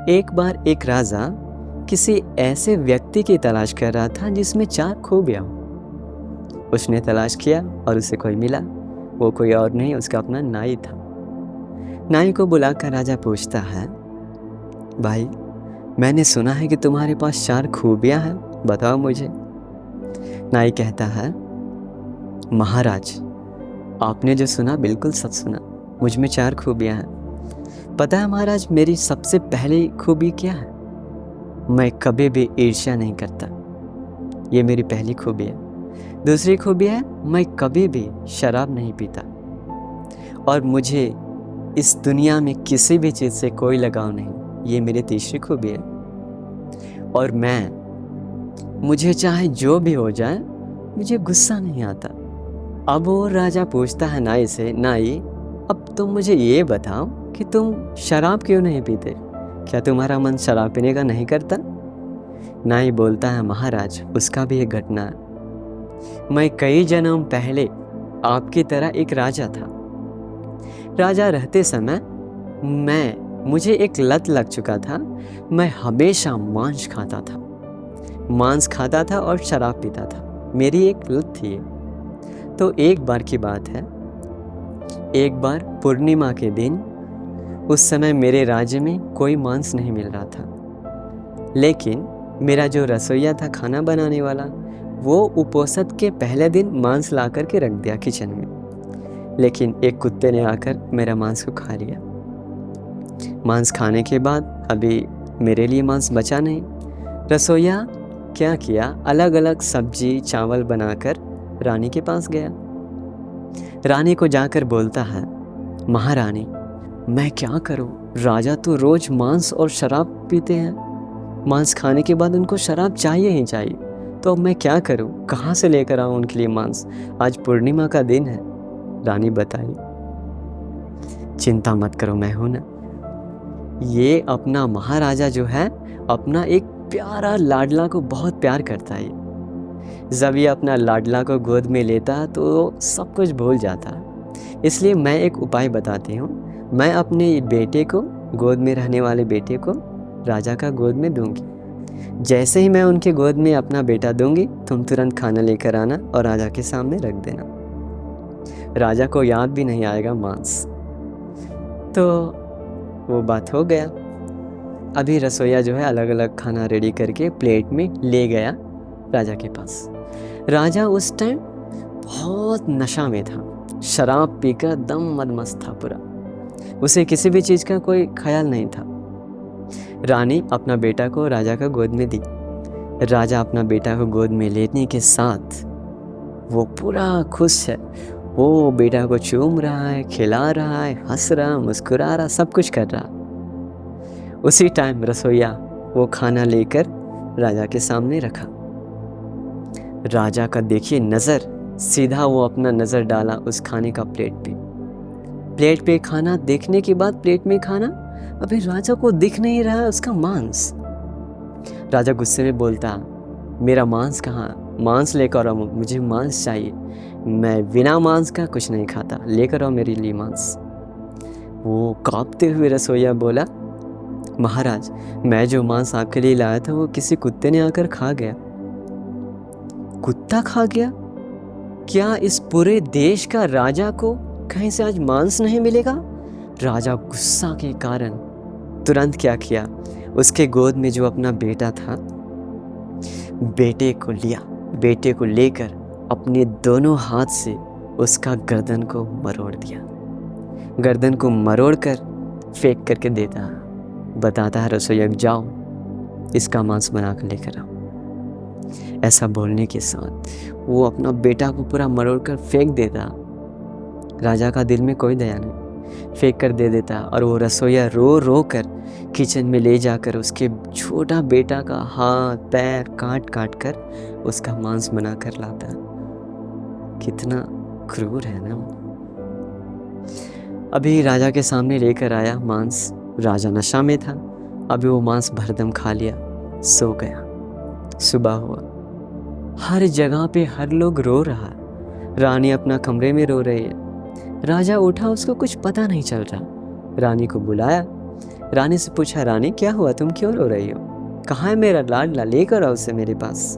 एक बार एक राजा किसी ऐसे व्यक्ति की तलाश कर रहा था जिसमें 4 खूबियाँ हों। उसने तलाश किया और उसे कोई मिला। वो कोई और नहीं, उसका अपना नाई था। नाई को बुलाकर राजा पूछता है, भाई मैंने सुना है कि तुम्हारे पास 4 खूबियाँ हैं, बताओ मुझे। नाई कहता है, महाराज आपने जो सुना बिल्कुल सच सुना, मुझ में 4 खूबियाँ हैं। पता है महाराज, मेरी सबसे पहली खूबी क्या है? मैं कभी भी ईर्ष्या नहीं करता, ये मेरी पहली खूबी है। दूसरी खूबी है, मैं कभी भी शराब नहीं पीता। और मुझे इस दुनिया में किसी भी चीज़ से कोई लगाव नहीं, ये मेरी तीसरी खूबी है। और मुझे चाहे जो भी हो जाए, मुझे गुस्सा नहीं आता। अब वो राजा पूछता है नाई से, नाई अब तुम मुझे ये बताओ कि तुम शराब क्यों नहीं पीते? क्या तुम्हारा मन शराब पीने का नहीं करता? नाई बोलता है, महाराज उसका भी एक घटना है। मैं कई जन्म पहले आपकी तरह एक राजा था। राजा रहते समय मुझे एक लत लग चुका था। मैं हमेशा मांस खाता था और शराब पीता था। मेरी एक लत थी। तो एक बार की बात है, एक बार पूर्णिमा के दिन, उस समय मेरे राज्य में कोई मांस नहीं मिल रहा था। लेकिन मेरा जो रसोइया था, खाना बनाने वाला, वो उपोषण के पहले दिन मांस ला कर के रख दिया किचन में। लेकिन एक कुत्ते ने आकर मेरा मांस को खा लिया। मांस खाने के बाद अभी मेरे लिए मांस बचा नहीं। रसोइया क्या किया, अलग अलग सब्जी चावल बनाकर रानी के पास गया। रानी को जाकर बोलता है, महारानी मैं क्या करूं? राजा तो रोज मांस और शराब पीते हैं। मांस खाने के बाद उनको शराब चाहिए ही चाहिए। तो अब मैं क्या करूं? कहाँ से लेकर आऊं उनके लिए मांस? आज पूर्णिमा का दिन है। रानी बताई, चिंता मत करो, मैं हूं ना। ये अपना महाराजा जो है, अपना एक प्यारा लाडला को बहुत प्यार करता है। जब ये अपना लाडला को गोद में लेता तो सब कुछ भूल जाता। इसलिए मैं एक उपाय बताती हूँ। मैं अपने बेटे को, गोद में रहने वाले बेटे को राजा का गोद में दूंगी। जैसे ही मैं उनके गोद में अपना बेटा दूंगी, तुम तुरंत खाना लेकर आना और राजा के सामने रख देना। राजा को याद भी नहीं आएगा मांस। तो वो बात हो गया। अभी रसोइया जो है अलग अलग खाना रेडी करके प्लेट में ले गया राजा के पास। राजा उस टाइम बहुत नशा में था, शराब पीकर दम मदमस्त था पूरा। उसे किसी भी चीज़ का कोई ख्याल नहीं था। रानी अपना बेटा को राजा का गोद में दी। राजा अपना बेटा को गोद में लेने के साथ वो पूरा खुश है। वो बेटा को चूम रहा है, खिला रहा है, हंस रहा, मुस्कुरा रहा, सब कुछ कर रहा। उसी टाइम रसोइया वो खाना लेकर राजा के सामने रखा। राजा का देखिए नज़र, सीधा वो अपना नज़र डाला उस खाने का प्लेट पे खाना देखने के बाद प्लेट में खाना, अभी राजा को दिख नहीं रहा उसका मांस। राजा गुस्से में बोलता, मेरा मांस कहाँ? मांस लेकर आओ, मुझे मांस चाहिए। मैं बिना मांस का कुछ नहीं खाता, लेकर आओ मेरे लिए मांस। वो कांपते हुए रसोइया बोला, महाराज मैं जो मांस आपके लिए लाया था वो किसी कुत्ते ने आकर खा गया। कुत्ता खा गया? क्या इस पूरे देश का राजा को कहीं से आज मांस नहीं मिलेगा? राजा गुस्सा के कारण तुरंत क्या किया, उसके गोद में जो अपना बेटा था, बेटे को लिया। बेटे को लेकर अपने दोनों हाथ से उसका गर्दन को मरोड़ दिया। गर्दन को मरोड़ कर फेंक करके देता, बताता है रसोइया, जाओ इसका मांस बना कर लेकर आओ। ऐसा बोलने के साथ वो अपना बेटा को पूरा मरोड़ कर फेंक देता। राजा का दिल में कोई दया नहीं, फेंक कर दे देता। और वो रसोइया रो रो कर किचन में ले जाकर उसके छोटा बेटा का हाथ पैर काट काट कर उसका मांस बना कर लाता। कितना क्रूर है ना। अभी राजा के सामने लेकर आया मांस। राजा नशा में था। अभी वो मांस भरदम खा लिया, सो गया। सुबह हुआ, हर जगह पे हर लोग रो रहा। रानी अपना कमरे में रो रही है। राजा उठा, उसको कुछ पता नहीं चल रहा। रानी को बुलाया। रानी से पूछा, रानी क्या हुआ, तुम क्यों रो रही हो? कहाँ है मेरा लाडला, लेकर आओ उसे मेरे पास।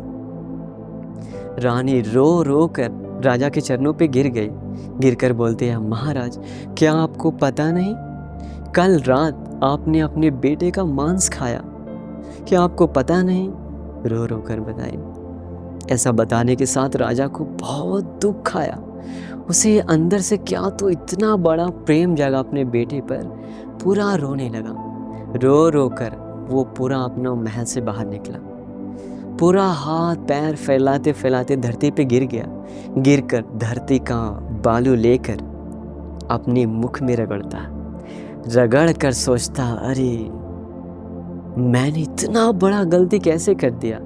रानी रो रो कर राजा के चरणों पे गिर गई। गिरकर बोलते हैं, महाराज क्या आपको पता नहीं, कल रात आपने अपने बेटे का मांस खाया, क्या आपको पता नहीं? रो रो कर बताई। ऐसा बताने के साथ राजा को बहुत दुख आया। उसे अंदर से क्या तो इतना बड़ा प्रेम जागा अपने बेटे पर, पूरा रोने लगा। रो रो कर वो पूरा अपना महल से बाहर निकला। पूरा हाथ पैर फैलाते फैलाते धरती पे गिर गया। गिरकर धरती का बालू लेकर अपने मुख में रगड़ता, रगड़ कर सोचता, अरे मैंने इतना बड़ा गलती कैसे कर दिया।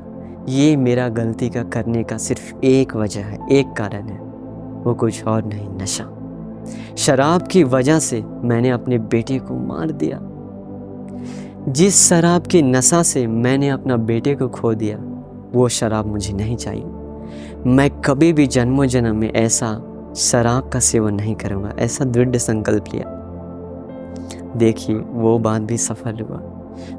ये मेरा गलती का करने का सिर्फ एक वजह है, एक कारण है, वो कुछ और नहीं, नशा। शराब की वजह से मैंने अपने बेटे को मार दिया। जिस शराब की नशा से मैंने अपना बेटे को खो दिया, वो शराब मुझे नहीं चाहिए। मैं कभी भी जन्मों जन्म में ऐसा शराब का सेवन नहीं करूँगा, ऐसा दृढ़ संकल्प लिया। देखिए वो बात भी सफल हुआ।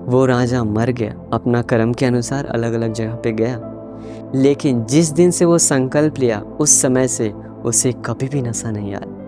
वो राजा मर गया, अपना कर्म के अनुसार अलग अलग जगह पे गया। लेकिन जिस दिन से वो संकल्प लिया, उस समय से उसे कभी भी नशा नहीं आया।